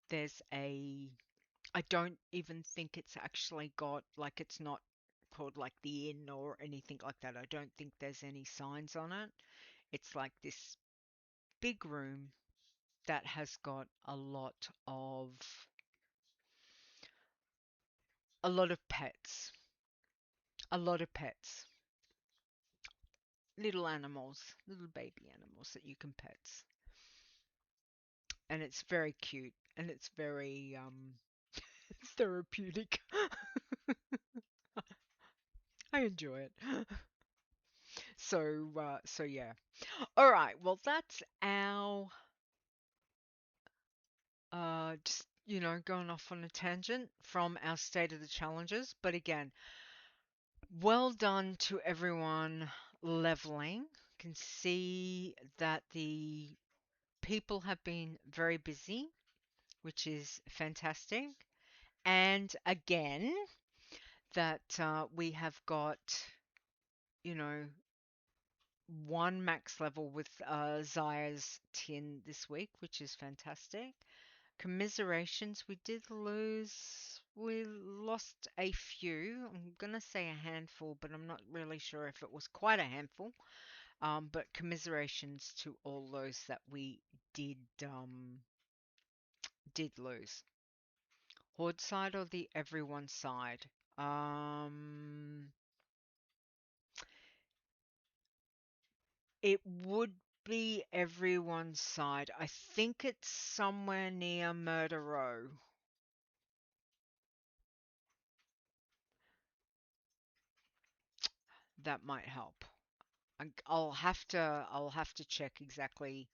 There's a I don't even think it's actually got like it's not called like the inn or anything like that. I don't think there's any signs on it. It's like this big room that has got a lot of pets. A lot of pets. Little animals, little baby animals that you can pet. And it's very cute and it's very therapeutic. I enjoy it. So yeah. All right. Well, that's our just going off on a tangent from our state of the challenges. But again, well done to everyone leveling. Can see that the people have been very busy, which is fantastic. And again, that we have got, you know, one max level with Zaya's tin this week, which is fantastic. Commiserations, we lost a few. I'm gonna say a handful, but I'm not really sure if it was quite a handful. But commiserations to all those that we did lose. Horde side or the everyone side? It would be everyone's side. I think it's somewhere near Murder Row. That might help. I'll have to check exactly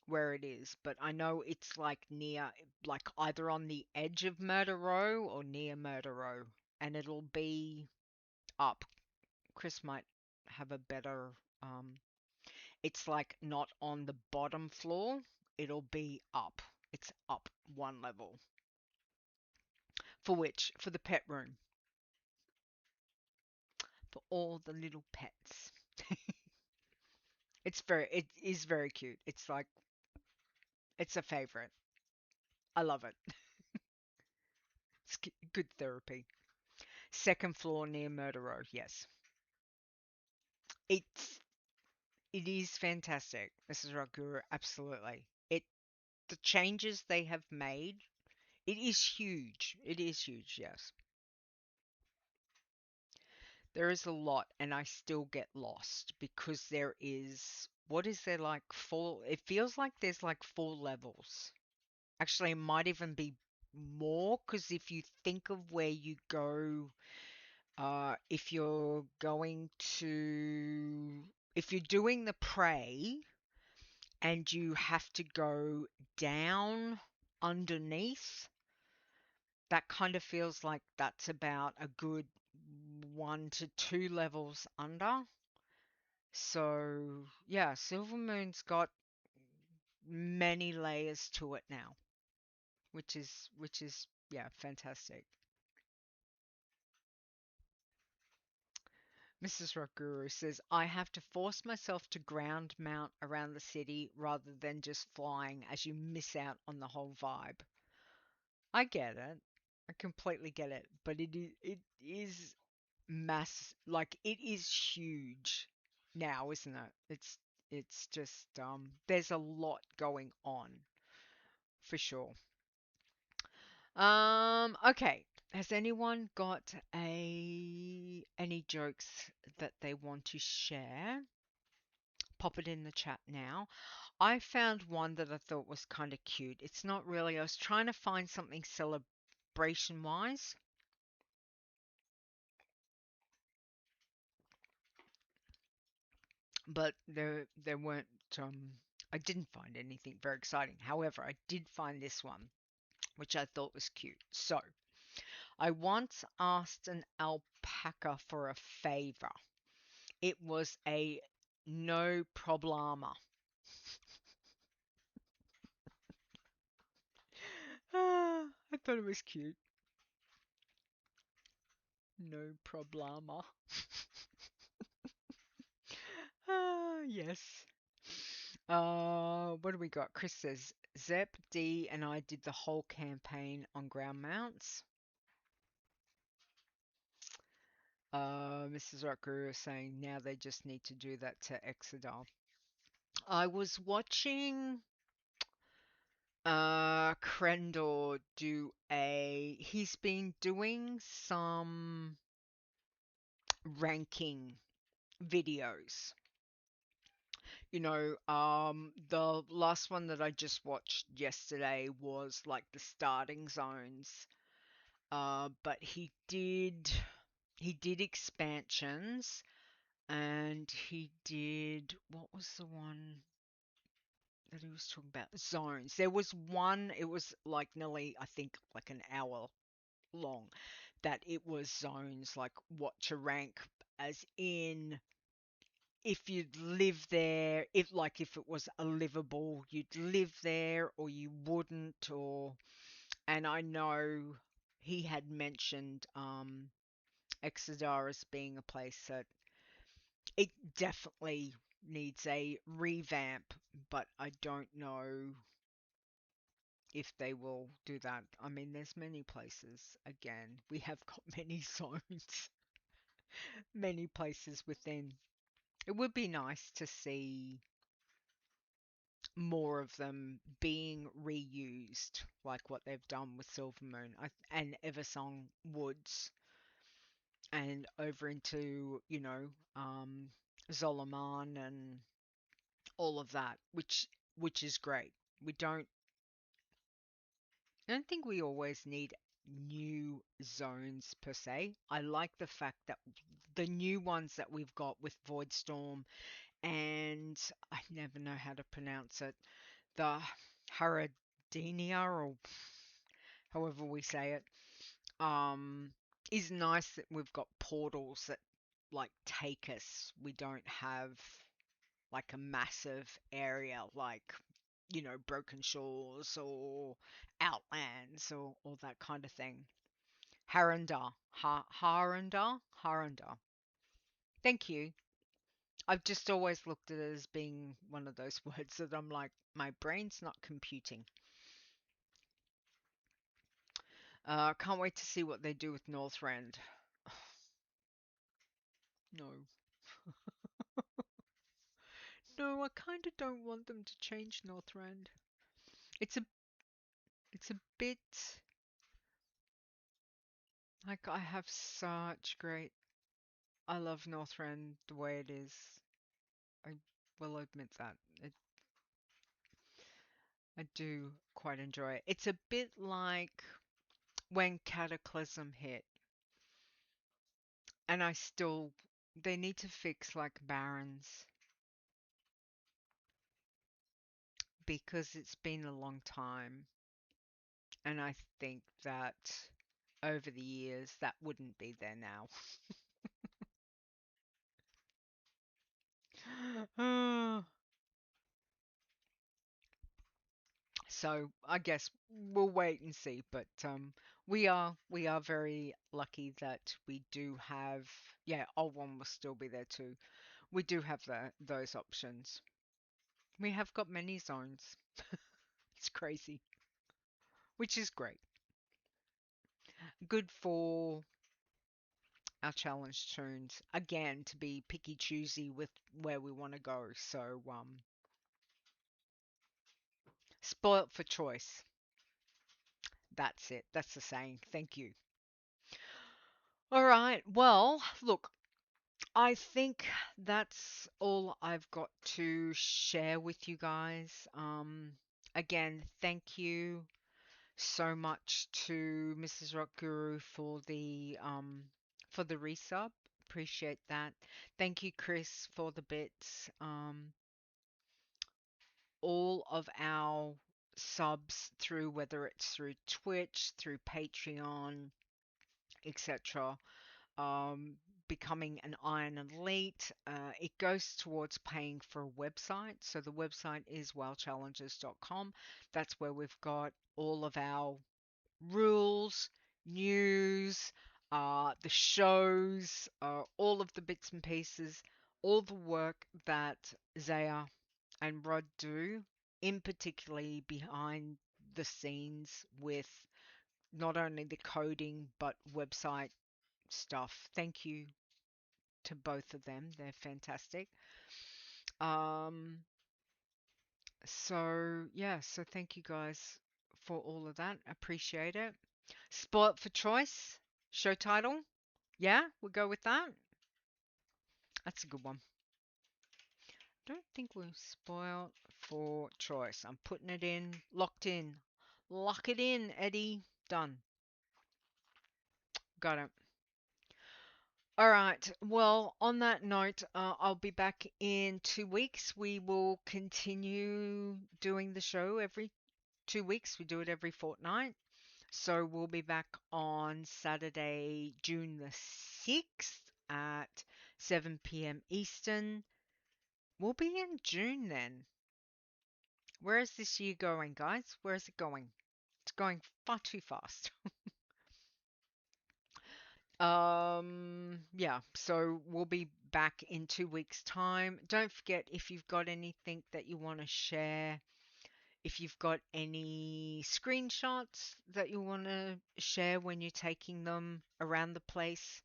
where it is, but I know it's like near, like either on the edge of Murder Row or near Murder Row, and it'll be up. Chris might have a better. It's like not on the bottom floor. It'll be up. It's up one level. For which? For the pet room. For all the little pets. It is very cute. It's like it's a favorite. I love it. It's good therapy. Second floor near Murder Row. Yes, it's it is fantastic, Mrs. Ragura. Absolutely. the changes they have made, it is huge. It is huge, yes. There is a lot, and I still get lost because there is, what is there, like four? It feels like there's like four levels. Actually, it might even be more because if you think of where you go, if you're going to, if you're doing the prey and you have to go down underneath, that kind of feels like that's about a good 1 to 2 levels under. So, yeah, Silver Moon's got many layers to it now, which is yeah, fantastic. Mrs. Rockguru says, I have to force myself to ground mount around the city rather than just flying as you miss out on the whole vibe. I get it. I completely get it, but it is like it is huge now, isn't it? It's just there's a lot going on for sure. Okay. Has anyone got a any jokes that they want to share? Pop it in the chat now. I found one that I thought was kind of cute. It's not really. I was trying to find something celebration wise, but there weren't I didn't find anything very exciting. However, I did find this one which I thought was cute. So, I once asked an alpaca for a favor. It was a no problema. I thought it was cute. No problema. Yes. What do we got? Chris says Zep, D, and I did the whole campaign on ground mounts. Mrs. Rucker is saying now they just need to do that to Exodar. I was watching Krendor do he's been doing some ranking videos. The last one that I just watched yesterday was like the starting zones. But he did expansions and he did what was the one that he was talking about? Zones. There was one, it was like nearly, I think, like an hour long, that it was zones, like what to rank, as in if you'd live there, if it was a livable, you'd live there or you wouldn't, or and I know he had mentioned Exodar as being a place that it definitely needs a revamp, but I don't know if they will do that. I mean, there's many places. Again, we have got many zones, many places within. It would be nice to see more of them being reused, like what they've done with Silvermoon and Eversong Woods, and over into Zoloman and all of that, which is great. We don't I don't think we always need new zones per se. I like the fact that the new ones that we've got with Voidstorm and I never know how to pronounce it, the Haradinia or however we say it, um, is nice that we've got portals that like take us. We don't have like a massive area like Broken Shores or Outlands or that kind of thing. Haranda. Haranda? Haranda. Thank you. I've just always looked at it as being one of those words that I'm like, my brain's not computing. Can't wait to see what they do with Northrend. No. No, I kind of don't want them to change Northrend. It's a it's a bit like I have such great. I love Northrend the way it is. I will admit that. I do quite enjoy it. It's a bit like when Cataclysm hit, and I still. They need to fix like Barons because it's been a long time, and I think that over the years that wouldn't be there now. So I guess we'll wait and see, but we are very lucky that we do have, yeah, old one will still be there too. We do have those options. We have got many zones. It's crazy, which is great. Good for our challenge tunes again to be picky choosy with where we want to go. So spoilt for choice. That's it. That's the saying. Thank you. All right. Well, look, I think that's all I've got to share with you guys. Again, thank you so much to Mrs. Rock Guru for the resub. Appreciate that. Thank you, Chris, for the bits. All of our subs through whether it's through Twitch, through Patreon, etc. um, becoming an Iron Elite. It goes towards paying for a website. So the website is wowchallenges.com. That's where we've got all of our rules, news, the shows, all of the bits and pieces, all the work that Zaya and Rod do, in particularly behind the scenes with not only the coding but website stuff. Thank you to both of them. They're fantastic. Um, so yeah, so thank you guys for all of that. Appreciate it. Spoilt for choice, show title. Yeah, we'll go with that. That's a good one. Don't think we're spoiled for choice. I'm putting it in, locked in. Lock it in, Eddie. Done. Got it. All right. Well, on that note, I'll be back in 2 weeks. We will continue doing the show every 2 weeks. We do it every fortnight. So we'll be back on Saturday, June the 6th at 7 p.m. Eastern. We'll be in June then. Where is this year going, guys? Where is it going? It's going far too fast. Yeah, so we'll be back in 2 weeks' time. Don't forget if you've got anything that you want to share, if you've got any screenshots that you want to share when you're taking them around the place,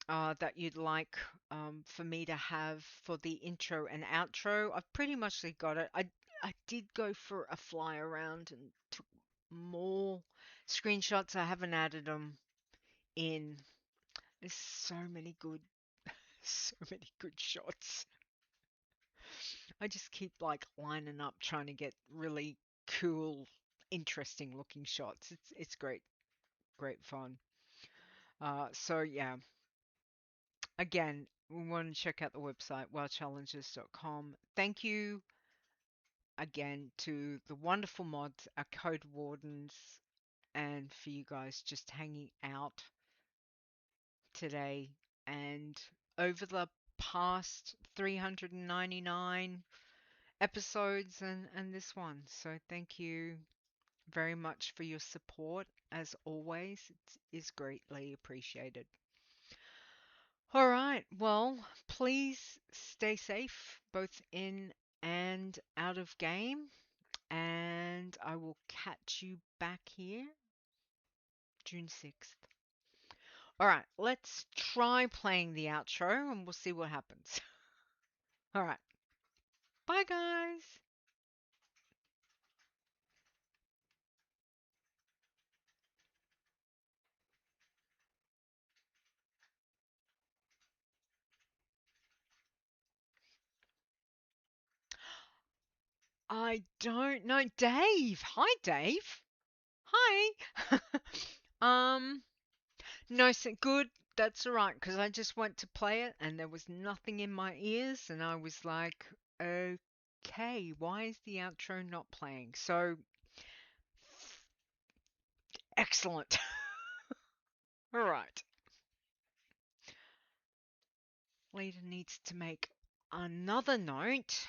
that you'd like for me to have for the intro and outro. I've pretty much got it. I did go for a fly around and took more screenshots. I haven't added them in. There's so many good, so many good shots. I just keep like lining up trying to get really cool, interesting looking shots. It's great, great fun. So yeah, again, we want to check out the website wildchallenges.com. Thank you again to the wonderful mods, our code wardens, and for you guys just hanging out today and over the past 399 episodes and this one. So thank you very much for your support as always. It is greatly appreciated. All right. Well, please stay safe both in and out of game, and I will catch you back here June 6th. All right, let's try playing the outro and we'll see what happens. All right. Bye, guys. I don't know. Dave. Hi, Dave. Hi. um, no, good. That's all right, because I just went to play it and there was nothing in my ears, and I was like, okay, why is the outro not playing? So, excellent. All right. Leeta needs to make another note.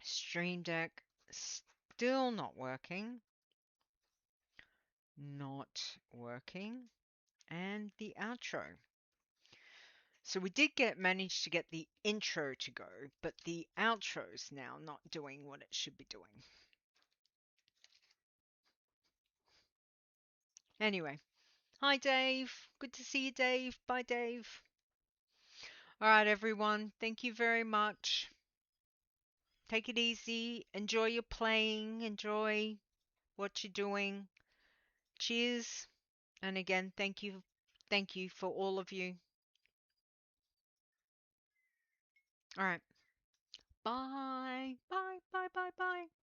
Stream Deck still not working. Not working. And the outro. So we did manage to get the intro to go, but the outro's now not doing what it should be doing. Anyway, hi Dave. Good to see you, Dave. Bye, Dave. All right, everyone. Thank you very much. Take it easy. Enjoy your playing. Enjoy what you're doing. Cheers. And again, thank you. Thank you for all of you. All right. Bye. Bye. Bye. Bye. Bye.